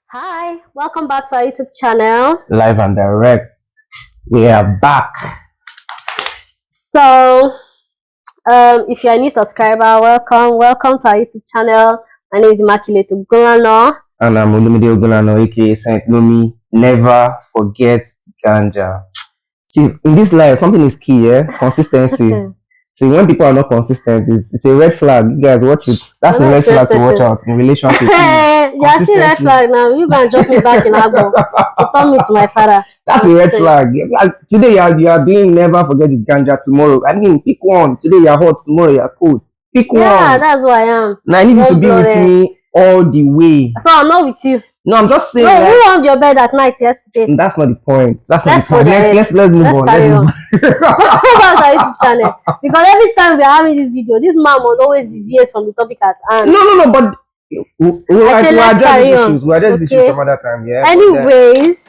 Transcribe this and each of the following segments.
Hi, welcome back to our YouTube channel. Live and direct. We are back. So, if you're a new subscriber, welcome to our YouTube channel. My name is Immaculate. And I'm Imma Mide, aka Saint Lumi. Never forget ganja. See, in this life, something is key, consistency. So when people are not consistent, it's a red flag. You guys watch it. That's a red flag to watch out in relationship. You're still red flag now. You can drop me back in Agbo. You turn me to my father. That's a red flag. Today you are doing never forget the ganja. Tomorrow, I mean, pick one. Today you're hot. Tomorrow you're cold. Pick one. Yeah, that's who I am. Now I need you to be with me all the way. So I'm not with you. No, I'm just saying. No, who warmed your bed at night yesterday? That's not the point. That's not let's the point. Let's move on. Carry on. About our YouTube channel. Because every time we are having this video, this man must always deviate from the topic at hand. No, but we'll address these issues. We'll address these issues some other time. Yeah. Anyways,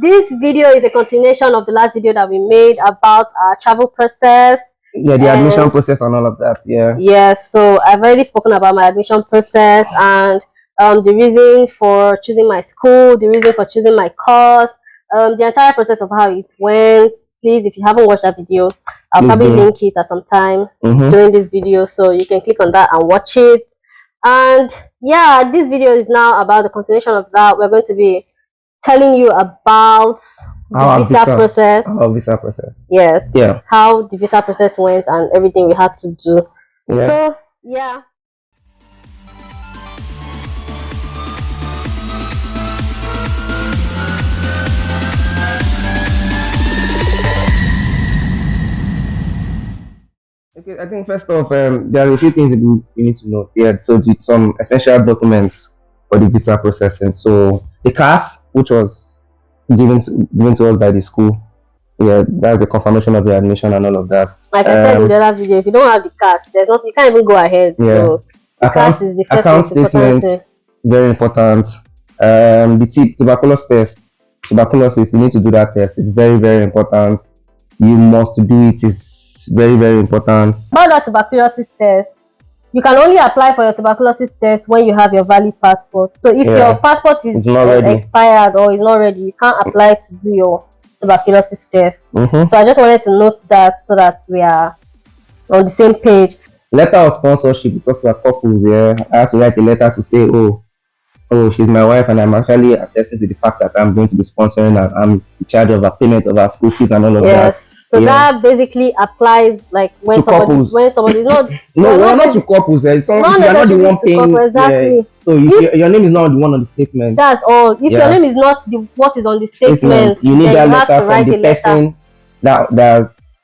this video is a continuation of the last video that we made about our travel process. Yeah, the admission process and all of that. Yeah. Yes. So I've already spoken about my admission process and the reason for choosing my school, the reason for choosing my course, the entire process of how it went. Please, if you haven't watched that video, I'll probably link it at some time during this video, so you can click on that and watch it. And yeah, this video is now about the continuation of that. We're going to be telling you about the visa process. Our visa process. Yes. Yeah. How the visa process went and everything we had to do. Yeah. So yeah. Okay, I think first off, there are a few things you need to note. Yeah, so some essential documents for the visa processing. So the CAS, which was given to us by the school, yeah, that's a confirmation of the admission and all of that. Like I said in the other video, if you don't have the CAS, there's nothing, you can't even go ahead. Yeah. So the CAS is the first account statement, very important. The tuberculosis test, tuberculosis, you need to do that test. It's very, very important. You must do it. It's very, very important. About that tuberculosis test, you can only apply for your tuberculosis test when you have your valid passport. So if your passport is expired or is not ready, you can't apply to do your tuberculosis test. So I just wanted to note that so that we are on the same page. Letter of sponsorship, because we are couples. Yeah, I have to write a letter to say, oh, she's my wife, and I'm actually attesting to the fact that I'm going to be sponsoring and I'm in charge of a payment of our school fees and all of that. So that basically applies like when somebody's not not to couples. You're not the one paying. Exactly. Yeah. So your name is not the one on the statement. That's all. If your name is not what is on the statement, you need that letter from the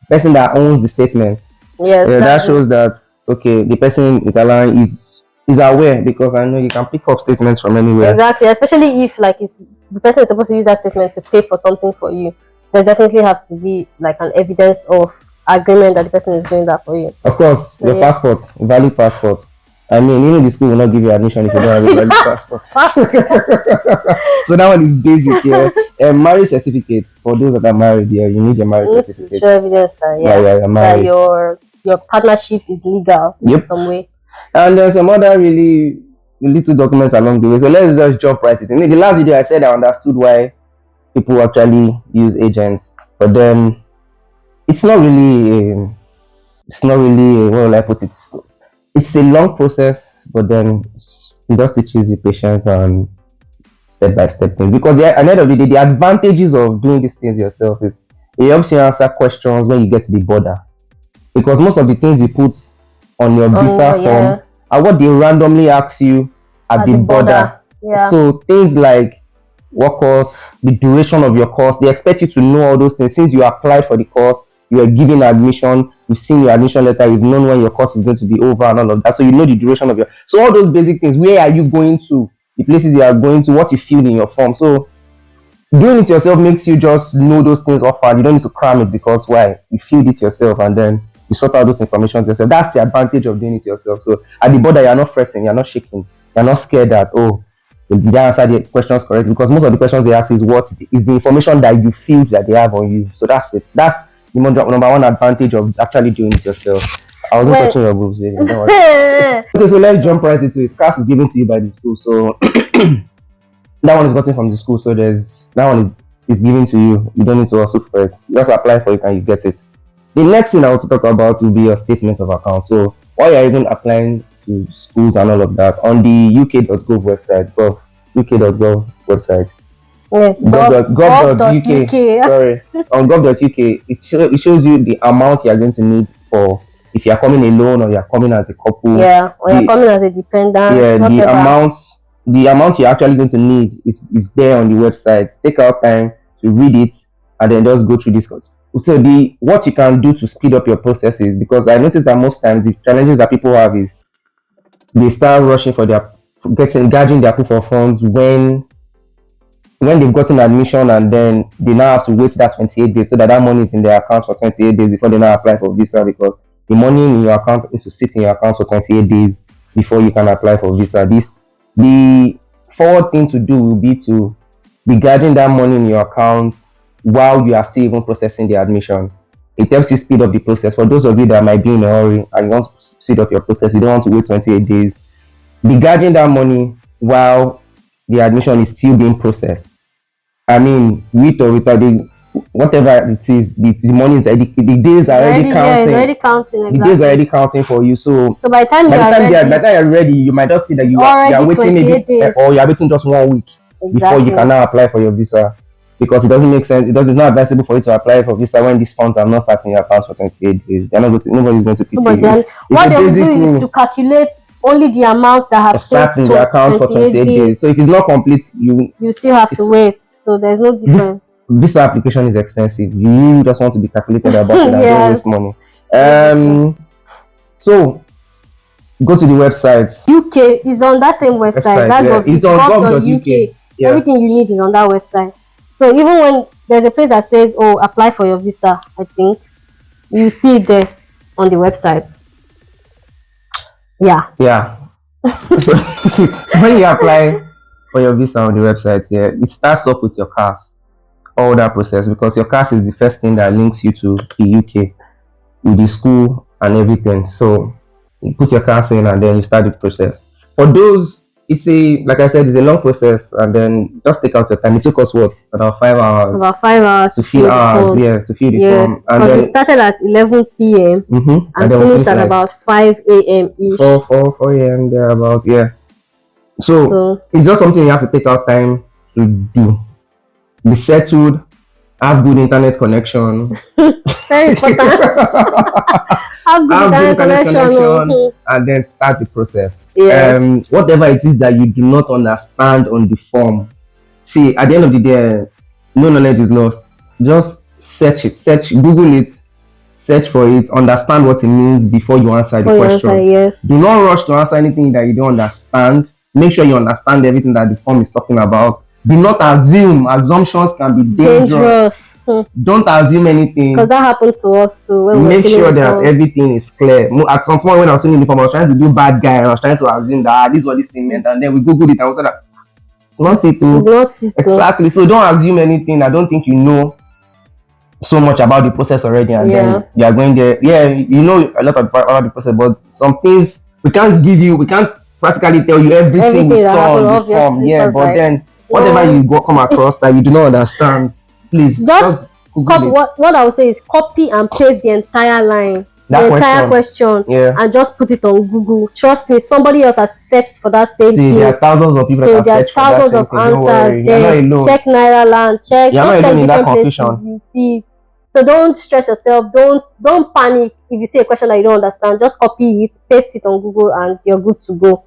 person that owns the statement. Yes. That shows that the person is aware, because I know you can pick up statements from anywhere. Exactly, especially if the person is supposed to use that statement to pay for something for you. There definitely has to be like an evidence of agreement that the person is doing that for you. Of course, so, your passport, valid passport. I mean, even the school will not give you admission if you don't have a valid passport. So that one is basic. Yeah. Marriage certificate for those that are married. Yeah, you need your marriage certificate. To show evidence that that your partnership is legal in some way. And there's some other really little documents along the way. So let's just jump right in. In the last video, I said I understood why people actually use agents, but then it's not really what will I put it? It's a long process, but then it just teaches you patience and step-by-step things. Because at the end of the day, the advantages of doing these things yourself is it helps you answer questions when you get to the border. Because most of the things you put on your visa form are what they randomly ask you at the border. Yeah. So things like what course, the duration of your course, they expect you to know all those things. Since you applied for the course, you are given admission, you've seen your admission letter, you've known when your course is going to be over and all of that. So you know the duration of so all those basic things. Where are you going to? The places you are going to, what you filled in your form. So doing it yourself makes you just know those things offered. You don't need to cram it, because why? You filled it yourself and then you sort out those information yourself. That's the advantage of doing it yourself. So at the border, you're not fretting, you're not shaking, you're not scared that, did they answer the questions correctly? Because most of the questions they ask is what is the information that you feel that they have on you. So that's it. That's the number one advantage of actually doing it yourself. I wasn't touching your boobs. Okay, so let's jump right into it. CAS is given to you by the school. So that one is gotten from the school, so there's that one is given to you. You don't need to hustle for it. You just apply for it and you get it. The next thing I want to talk about will be your statement of account. So while you're even applying to schools and all of that, on the uk.gov website, uk.gov website, Yeah. gov.uk, sorry, on gov.uk, it shows you the amount you are going to need for if you are coming alone or you are coming as a couple. Yeah, or you're coming as a dependent. Yeah, whatever. the amount you're actually going to need is there on the website. Take out time to read it and then just go through this course. So the what you can do to speed up your processes, because I noticed that most times the challenges that people have is they start rushing for their gathering their proof of funds when they've gotten admission, and then they now have to wait that 28 days so that money is in their account for 28 days before they now apply for visa, because the money in your account is to sit in your account for 28 days before you can apply for visa. The forward thing to do will be to be gathering that money in your account while you are still even processing the admission. It helps you speed up the process. For those of you that might be in a hurry and you want to speed up your process, you don't want to wait 28 days, be gathering that money while the admission is still being processed. I mean, with or without whatever it is, the money is already, the days are already counting. Yeah, it's already counting. Exactly. The days are already counting for you. So by the time you're ready, you might just see that you are waiting maybe, or you are waiting just 1 week before you can now apply for your visa, because it doesn't make sense. It's not advisable for you to apply for visa when these funds are not sat in your account for 28 days. Nobody's going to pity you. Then what they will do is to calculate only the amount that have sat in the account for 28 days. So if it's not complete, you still have to wait. So there's no difference. Visa application is expensive. You just want to be calculated about it and don't waste money. So go to the website. UK is on that same website. That's it's on gov.uk. Yeah. Everything you need is on that website. So even when there's a place that says, "Oh, apply for your visa," I think you see it there on the website. Yeah. So when you apply for your visa on the website, it starts off with your CAS, all that process, because your CAS is the first thing that links you to the UK with the school and everything. So you put your CAS in and then you start the process. For those, it's like I said, it's a long process, and then just take out your time. It took us about 5 hours. About 5 hours to fill to fill the form. And because we started at 11 p.m. And finished at about 5 a.m. ish. 4 a.m. there about, So it's just something you have to take out time to do. Be settled, have good internet connection. Very important. Have good internet connection. And then start the process. Whatever it is that you do not understand on the form, see, at the end of the day, no knowledge is lost. Just search, Google it, search for it, understand what it means before you answer the question. Yes. Do not rush to answer anything that you don't understand. Make sure you understand everything that the form is talking about. Do not assume. Assumptions can be dangerous. Don't assume anything, because that happened to us too. Make sure that everything is clear. At some point when I was filling the form, I was trying to do bad guy. I was trying to assume that this is what this thing meant, and then we googled it and we said that it's not it. Exactly. So don't assume anything. I don't think you know so much about the process already, and then you are going there. You know a lot about the process, but some things we can't practically tell you everything we saw on the form. But then whatever you come across that you do not understand, please just what I would say is copy and paste the entire line, the entire question, and just put it on Google. Trust me, somebody else has searched for that same thing. There are thousands of people that have searched for that same thing. Answers there. Check Nairaland, check different places, you see it. So don't stress yourself, don't panic if you see a question that you don't understand. Just copy it, paste it on Google, and you're good to go.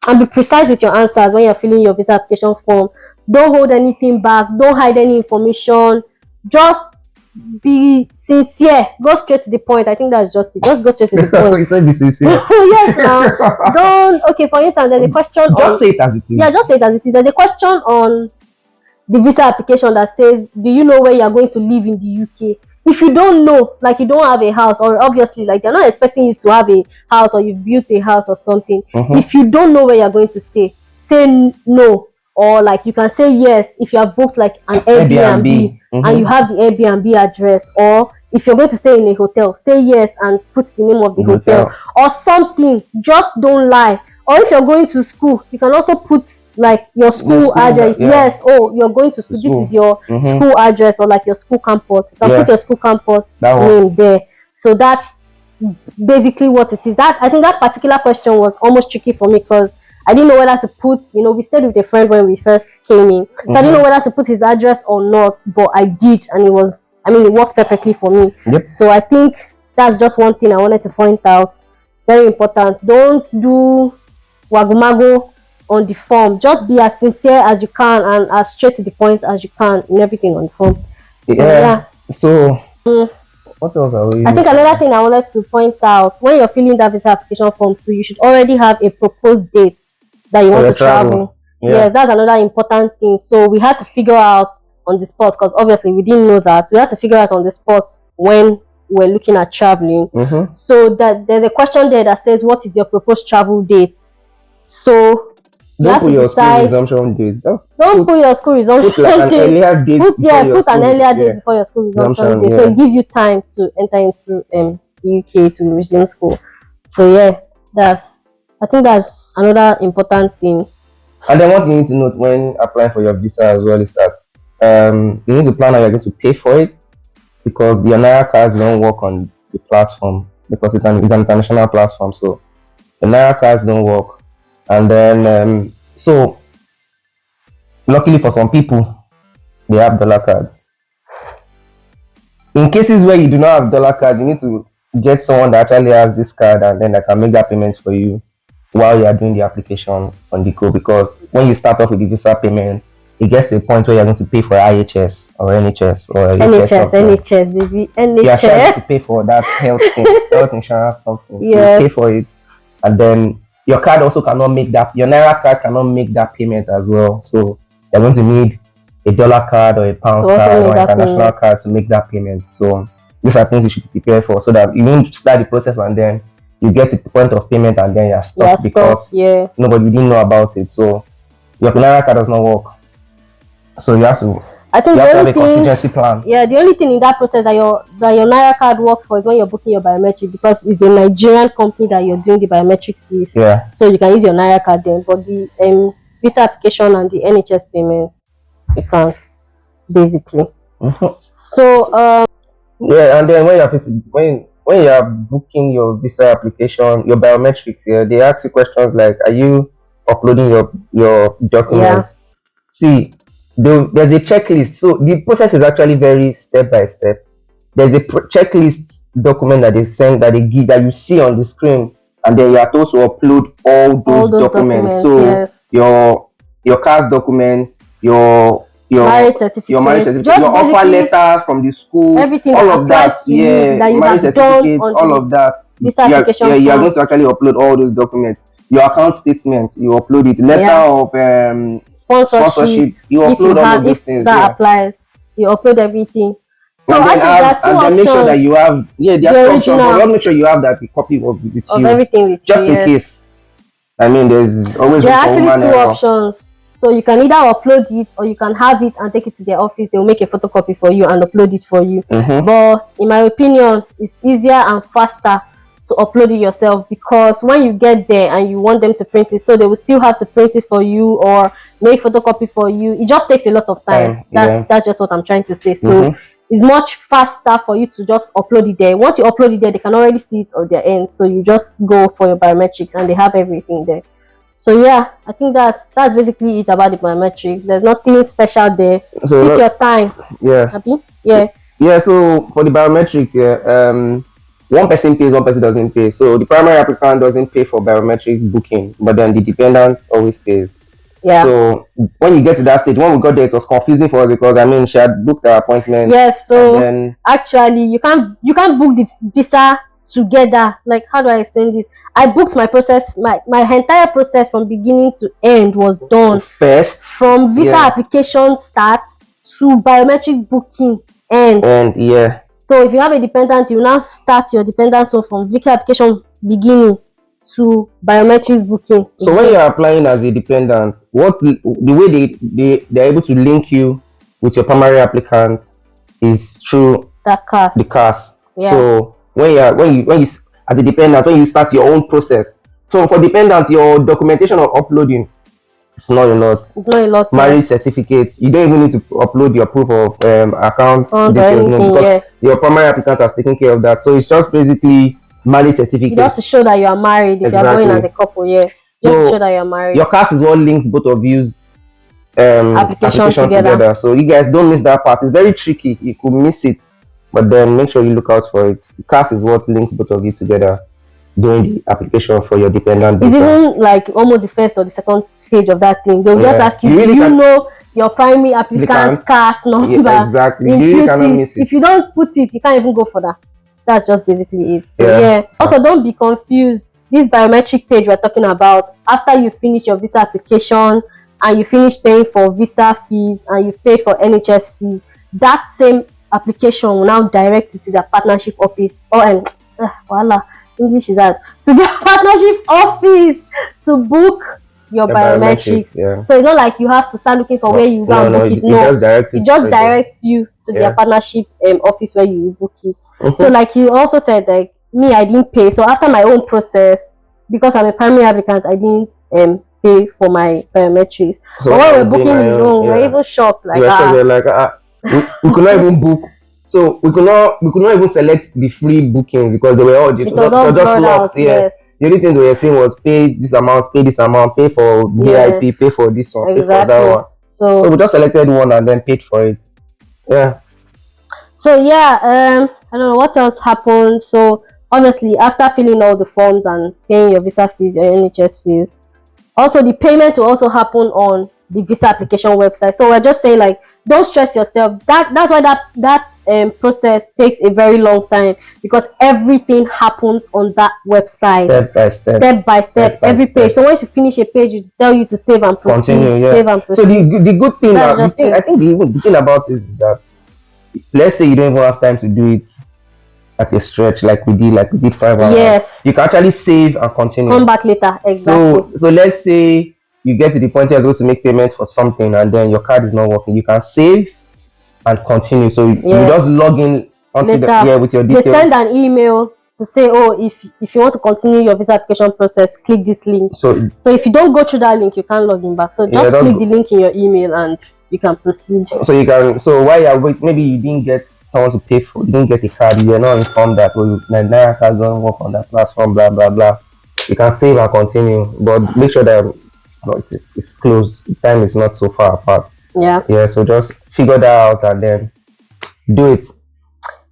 And be precise with your answers when you're filling your visa application form. Don't hold anything back. Don't hide any information. Just be sincere. Go straight to the point. I think that's just it. Just go straight to the point. You said be sincere. Yes, now. Don't. Okay, for instance, there's a question. Just say it as it is. Yeah, just say it as it is. There's a question on the visa application that says, "Do you know where you are going to live in the UK?" If you don't know, like you don't have a house, or obviously like they're not expecting you to have a house, or you've built a house or something. If you don't know where you're going to stay, say no, or like you can say yes if you have booked like an Airbnb and you have the Airbnb address, or if you're going to stay in a hotel, say yes and put the name of the hotel or something. Just don't lie. Or if you're going to school, you can also put like your school address. Yeah. Yes, oh, you're going to school. This is your school address, or like your school campus. You can put your school campus name there. So that's basically what it is. That I think that particular question was almost tricky for me because I didn't know whether to put, we stayed with a friend when we first came in. So I didn't know whether to put his address or not, but I did, and it worked perfectly for me. Yep. So I think that's just one thing I wanted to point out. Very important. Don't do wagumago on the form. Just be as sincere as you can and as straight to the point as you can in everything on the form. So yeah. So what else are we? I think another thing I wanted to point out, when you're filling that visa application form too, you should already have a proposed date that you want to travel. Yeah. Yes, that's another important thing. So we had to figure out on the spot, because obviously we didn't know that. We had to figure out on the spot when we're looking at traveling. So that there's a question there that says, what is your proposed travel date? So you have to decide. Resumption date. Don't put your school resumption date. Put an earlier date before your school resumption date. So it gives you time to enter into UK to resume school. So yeah, I think that's another important thing. And then what you need to note when applying for your visa as well is that you need to plan how you're going to pay for it, because your Naira cards don't work on the platform because it's an international platform. So the Naira cards don't work. And then, so luckily for some people, they have dollar cards. In cases where you do not have dollar cards, you need to get someone that actually has this card, and then they can make that payment for you while you are doing the application on the go. Because when you start off with the visa payments, it gets to a point where you're going to pay for IHS or NHS or NHS, baby. NHS. You are trying to pay for that health insurance something. Yes. You pay for it, and then your card also cannot make that. Your Naira card cannot make that payment as well. So you're going to need a dollar card or a pound card or international card to make that payment. So these are things you should prepare for, so that you don't start the process and then you get to the point of payment and then you're stuck because nobody didn't know about it. So your Naira card does not work. So you have to. I think you have to have a contingency plan. Yeah, the only thing in that process that your Naira card works for is when you're booking your biometric, because it's a Nigerian company that you're doing the biometrics with. Yeah. So you can use your Naira card then, but the visa application and the NHS payment, you can't, basically. So yeah, and then when you are booking your visa application, your biometrics, they ask you questions like, are you uploading your documents? See, there's a checklist. So the process is actually very step by step. There's a checklist document that they send, that they give, that you see on the screen, and then you are told to upload all those documents. So your CAS documents, your marriage certificate, your offer letter from the school, everything, all of that, that you marriage have certificate, done all of that. This application you are going to actually upload all those documents. Your account statements, you upload it. Letter of sponsorship, you upload all of those things. That applies. You upload everything. So and actually, there are two options. Make sure that you have the original. But make sure you have that copy of everything with just you, in case. I mean, there's always there are actually two options. So you can either upload it, or you can have it and take it to their office. They'll make a photocopy for you and upload it for you. But in my opinion, it's easier and faster to upload it yourself, because when you get there and you want them to print it, so they will still have to print it for you or make photocopy for you. It just takes a lot of time. That's just what I'm trying to say. So it's much faster for you to just upload it there. Once you upload it there, they can already see it on their end. So you just go for your biometrics and they have everything there. So yeah, I think that's basically it about the biometrics. There's nothing special there. So take your time. Happy? Yeah, so for the biometrics, one person pays, one person doesn't pay. So the primary applicant doesn't pay for biometric booking, but then the dependent always pays. Yeah. So when you get to that stage, when we got there, it was confusing for us, because I mean, she had booked her appointment. Yes. So actually, you can't book the visa together. Like, how do I explain this? I booked my process. My entire process from beginning to end was done first, from visa application start to biometric booking end. So if you have a dependent, you now start your dependent from visa application beginning to biometrics booking. So when you're applying as a dependent, what's the way they're able to link you with your primary applicant is through the CAS. So when you as a dependent, when you start your own process, So for dependents, your documentation or uploading, it's not a lot. It's not a lot. Marriage certificates, you don't even need to upload your proof of account Or details, no, anything, because yeah. your primary applicant has taken care of that. So it's just basically marriage certificate. Just to show that you are married if you are going as a couple, yeah. Just to show that you are married. Your CAS is what links both of you's application together. So you guys don't miss that part. It's very tricky. You could miss it, but then make sure you look out for it. CAS is what links both of you together doing the application for your dependent visa. It's even like almost the first or the second page of that thing. They'll just ask you, really do you know your primary applicant's CAS number? Yeah, exactly. You really cannot miss it. If you don't put it, you can't even go for that. That's just basically it. So yeah. Also, don't be confused. This biometric page we're talking about, after you finish your visa application and you finish paying for visa fees and you've paid for NHS fees, that same application will now direct you to the partnership office voila, English is out, to the partnership office to book your biometrics. Yeah. So it's not like you have to start looking for where you go and book it. No, it just directs you to their partnership office where you book it. So like you also said, like me, I didn't pay. So after my own process, because I'm a primary applicant, I didn't pay for my biometrics. So but when we're booking his own, we're even shocked. Like we could not even book. So we could not even select the free booking because they were all just locked. Yes. The only thing they were saying was pay this amount, pay for BRP, pay for this one, pay for that one. So we just selected one and then paid for it. Yeah. So yeah, I don't know what else happened. So obviously after filling all the forms and paying your visa fees, your NHS fees, also the payment will also happen on the visa application website. So we're just saying, like, don't stress yourself. That's why that process takes a very long time, because everything happens on that website, step by step, every page. So once you finish a page, it tell you to save and proceed. Save and proceed. So the good thing, I think the thing about it is that, let's say you don't even have time to do it at a stretch like we did 5 hours. Yes, you can actually save and continue. Come back later. Exactly. So let's say you get to the point where you're supposed to make payment for something and then your card is not working. You can save and continue. So you just log in onto with your details. They send an email to say, oh, if you want to continue your visa application process, click this link. So if you don't go through that link, you can't log in back. So just click the link in your email and you can proceed. So you can. So while you're waiting, maybe you didn't get someone to pay for, you didn't get a card, you are not informed that Nigeria cards don't work on that platform, blah blah blah. You can save and continue, but make sure that it's closed. The time is not so far apart. Yeah. So just figure that out and then do it.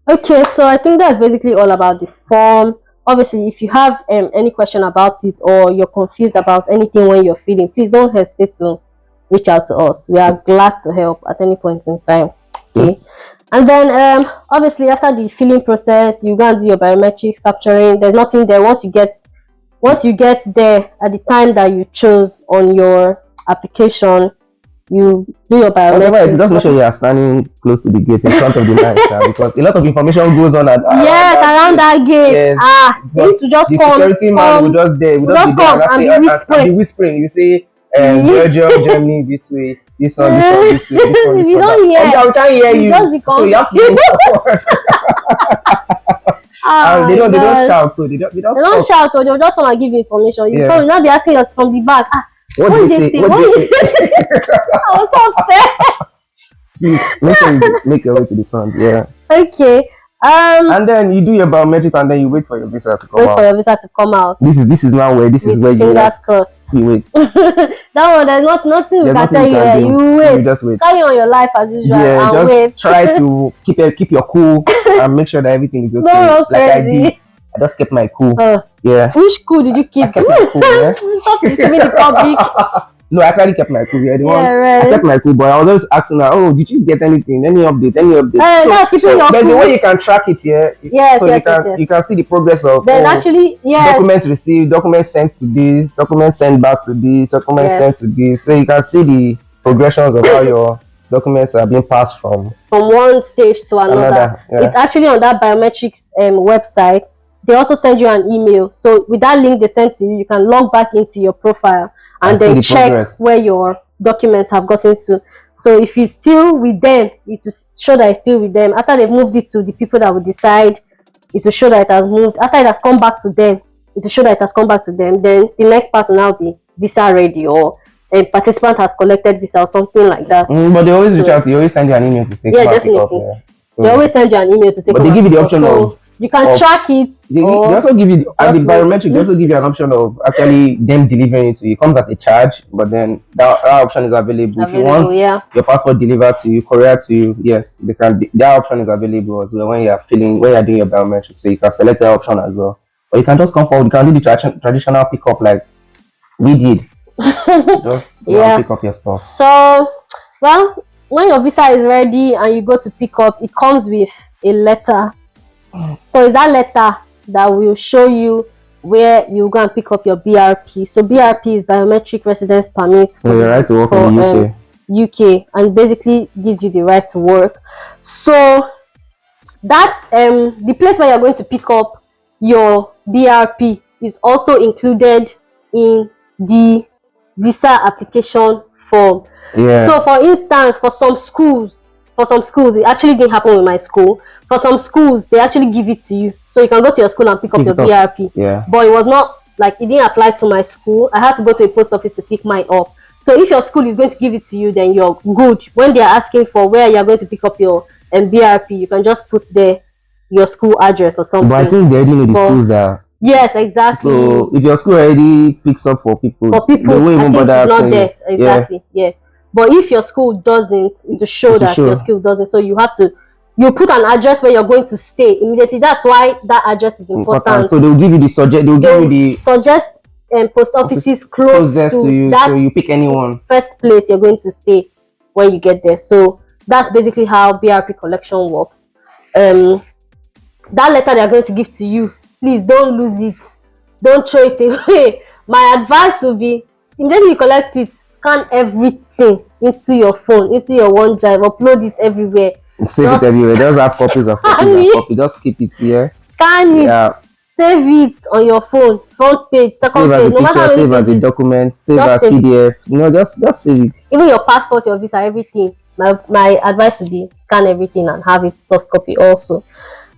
Okay, so I think that's basically all about the form. Obviously, if you have any question about it or you're confused about anything when you're filling, please don't hesitate to reach out to us. We are glad to help at any point in time. Okay. And then obviously after the filling process, you go and do your biometrics capturing. There's nothing there. Once you get there at the time that you chose on your application, you do your biometrics. Just make sure you are standing close to the gate in front of the line because a lot of information goes on around that gate. Yes. They used to just the come. The security man will just there. Will just come and be whispering. You say, Belgium, Germany, this way. This one, this way. This one, this one. Don't hear. We can't hear you. Just become. So you have to go and they don't shout. So they don't shout. Or they'll just want to give you information. You probably not be asking us from the back. What did they say? What did they say? I was so upset. Please make sure you make your way to the front. Yeah. Okay. And then you do your biometrics and then you wait for your visa to come out. Wait for your visa to come out. This is now where you fingers crossed. You wait. That one, there's nothing you can tell you. You wait. You just wait. Carry on your life as usual. Yeah, and just wait. Try to keep your cool and make sure that everything is okay. No, like I did. I just kept my cool. Yeah. Which cool did you keep? I kept my cool. Yeah. Stop deceiving the public. No, I actually kept my cool. Right. I kept my cool, but I was just asking her, oh, did you get anything? Any update? That's keeping your there's cool. a way you can track it here. Yes, you can see the progress of documents received, documents sent to this, documents sent back to this, documents sent to this. So you can see the progressions of how your documents are being passed from one stage to another. It's actually on that biometrics website. They also send you an email. So with that link they send to you, you can log back into your profile and then check where your documents have gotten to. So if it's still with them, it will show that it's still with them. After they've moved it to the people that will decide, it will show that it has moved. After it has come back to them, is to show that it has come back to them. Then the next part will now be visa ready, or a participant has collected visa or something like that. But they always reach out to you, always send you an email to say, yeah, come and pick up definitely. here. They always send you an email to say, but they give you the option so of you can track it. They also give you at the biometric. They also give you an option of actually them delivering it to you. It comes at a charge, but then that option is available. If you want your passport delivered to you, courier to you, yes, they can. That option is available as well when you are doing your biometric. So you can select that option as well, or you can just come forward. You can do the traditional pickup like we did. Just pick up your stuff. So, well, when your visa is ready and you go to pick up, it comes with a letter. So it's that letter that will show you where you go and pick up your BRP. So BRP is Biometric Residence Permit for your right to work in the UK, and basically gives you the right to work. So that's the place where you're going to pick up your BRP is also included in the visa application form. So for instance, for some schools, it actually didn't happen with my school. For some schools, they actually give it to you, so you can go to your school and pick up your BRP. But it was not like, it didn't apply to my school. I had to go to a post office to pick mine up. So if your school is going to give it to you, then you're good. When they are asking for where you're going to pick up your BRP, you can just put there your school address or something. But I think they already know the schools that. Yes, exactly. So if your school already picks up for people, they won't even bother. It's not there. Exactly. Yeah. But if your school doesn't, it's to show that your school doesn't. So you put an address where you're going to stay immediately. That's why that address is important. So they'll give you the suggest. Suggest post offices close to you, that, so you pick anyone. First place you're going to stay when you get there. So that's basically how BRP collection works. That letter they're going to give to you, please don't lose it. Don't throw it away. My advice will be, immediately you collect it, scan everything into your phone, into your OneDrive, upload it everywhere. Save it everywhere. Just have copies of copies. Just keep it here. Scan it. Save it on your phone, front page, second page, no matter how many pages. Save as a document, save as PDF. Just save it. Even your passport, your visa, everything. My advice would be scan everything and have it soft copy also.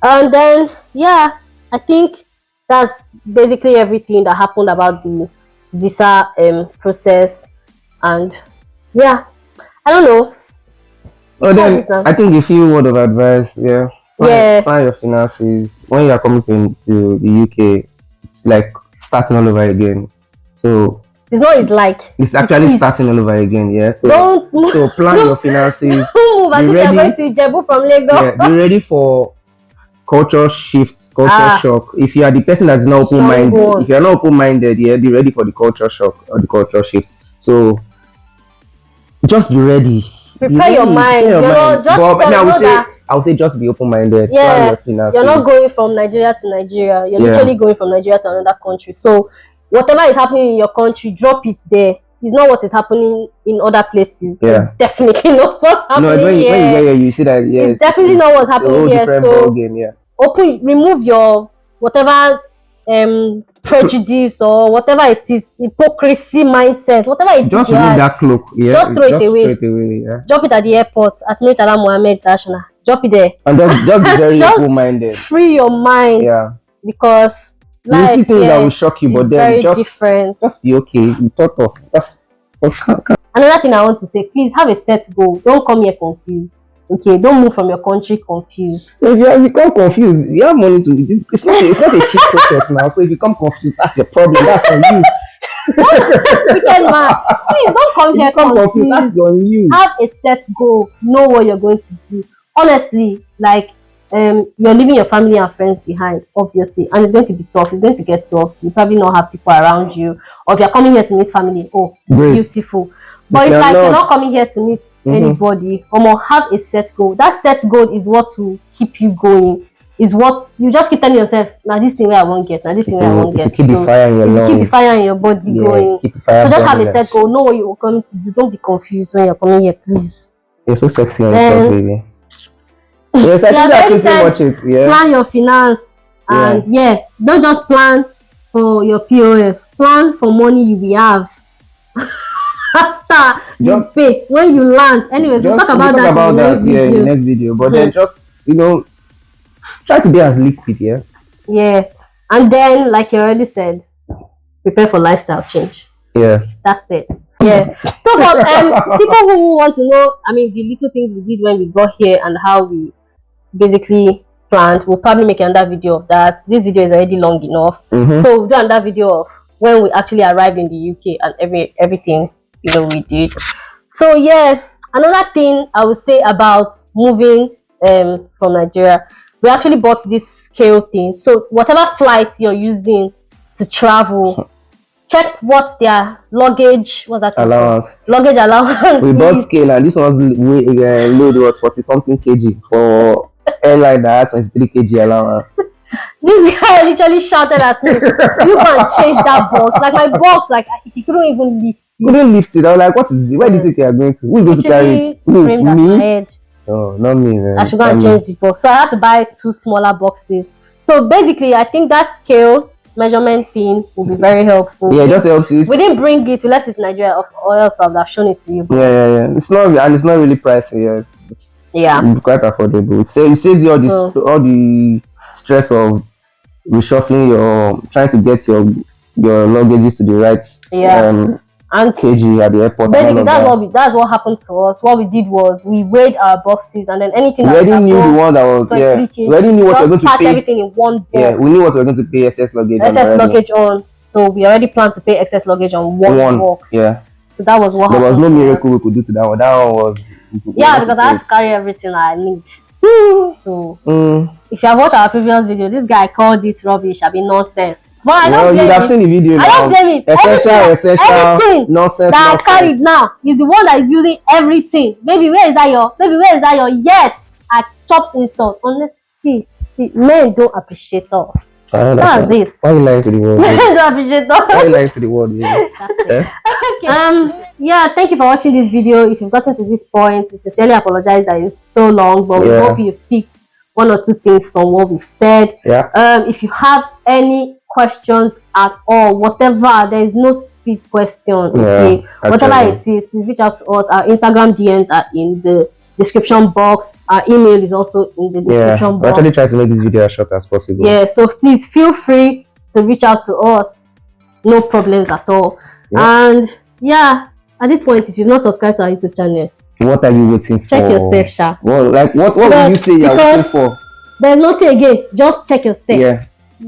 And then I think that's basically everything that happened about the visa process. And I don't know. Oh, then I think a few word of advice. Plan your finances. When you are coming to the UK, it's like starting all over again. So it's actually starting all over again. So don't move. So plan your finances. Don't move as if you're going to Ijebu from Lagos. Be ready for culture shifts, culture shock. If you are the person that's not open-minded, if you're not open-minded, be ready for the culture shock or the culture shifts. So just be ready. Prepare your mind. I would say just be open-minded. You're not going from Nigeria to Nigeria. You're literally going from Nigeria to another country. So whatever is happening in your country, drop it there. It's not what is happening in other places. It's definitely not what's happening when you get here, you see that it's definitely not what's happening here. So remove your whatever prejudice or whatever it is, hypocrisy mindset, whatever it just is. Remove that cloak. Just throw it away. Drop it at the airport at Murtala Mohammed International. Drop it there. And just be very open-minded. Free your mind. Because life, you see things that will shock you, but then just be okay. You thought of Another thing I want to say, please have a set goal. Don't come here confused. Okay, don't move from your country confused. If you become confused, you have money to. It's not a cheap process now. So if you become confused, that's your problem. That's on you. Wicked man. Please don't come here confused. That's on you. Have a set goal. Know what you're going to do. Honestly, you're leaving your family and friends behind, obviously, and it's going to be tough. It's going to get tough. You probably not have people around you, or if you're coming here to meet family, great. Beautiful. But if you're not coming here to meet anybody, have a set goal. That set goal is what will keep you going. Is what you just keep telling yourself, now this thing where I won't get, now this thing where I won't get. To keep the fire in your lungs. Keep the fire in your body going. So just have a set goal. Know what you're coming to do. Don't be confused when you're coming here, please. You're so sexy on yourself, baby. Yes, I think I can watch it. Plan your finance and don't just plan for your POF. Plan for money you will have after you pay when you land. Anyways, we'll talk about that in the next video. In the next video. But then just try to be as liquid. And then, like you already said, prepare for lifestyle change. Yeah. That's it. Yeah. So for people who want to know, I mean, the little things we did when we got here and how we basically planned, we'll probably make another video of that. This video is already long enough. So we'll do another video of when we actually arrived in the UK and everything, you know, we did. So yeah, another thing I would say about moving from Nigeria, we actually bought this scale thing. So whatever flight you're using to travel, check what their luggage, what's that allowance, luggage allowance. We bought scale, and this one's load was 40 something kg for airline that had 23 kg allowance. This guy literally shouted at me, "You can change that box." Like my box, like he couldn't even lift it. Couldn't lift it. I was like, "What is it? Where do you think you are going to? Who's going to carry it?" Screamed at my head. Oh, not me, man. I should go and change the box. So I had to buy 2 smaller boxes. So basically, I think that scale measurement thing will be very helpful. Yeah, it just helps you. We didn't bring it. We left it in Nigeria, or else I would have shown it to you. Yeah. It's not really pricey. Yes. Yeah. It's quite affordable. So it saves you all the stress of reshuffling trying to get your luggages to the right and kg at the airport. Basically, that's what happened to us. What we did was we weighed our boxes, and then anything we already knew the one that was we already knew what we were going to pay. Everything in one box. Yeah, we knew what we were going to pay excess luggage on. So we already planned to pay excess luggage on one box. Yeah. So that was what there happened. There was no miracle we could do to that one. That one was because I had to carry everything I need. So if you have watched our previous video, this guy called it rubbish. I mean nonsense. But I don't blame you have seen the video. I don't blame him. Everything nonsense that I carried now is the one that is using everything. Baby, where is that your? Yes, I chopped insult. Honestly, see, men don't appreciate us. That's it. Why you lying to the world? Don't appreciate us. Why you lying to the world? Okay. Yeah, thank you for watching this video. If you've gotten to this point, we sincerely apologize that it's so long, but we hope you picked 1 or 2 things from what we've said. If you have any questions at all, whatever, there is no stupid question. Okay, whatever it is, please reach out to us. Our Instagram DMs are in the description box. Our email is also in the description box. I actually try to make this video as short as possible. So please feel free to reach out to us. No problems at all. And at this point, if you've not subscribed to our YouTube channel, what are you waiting for? Check yourself, Sha. Well, like what will you say you're waiting for? There's nothing again. Just check yourself.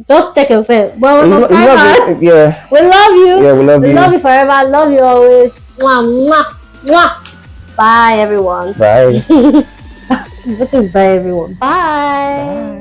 Just check yourself. Well, we love you. We love you. We love you. We love you forever. Love you always. Mwah, mwah, mwah. Bye, everyone. Bye. Bye, everyone. Bye.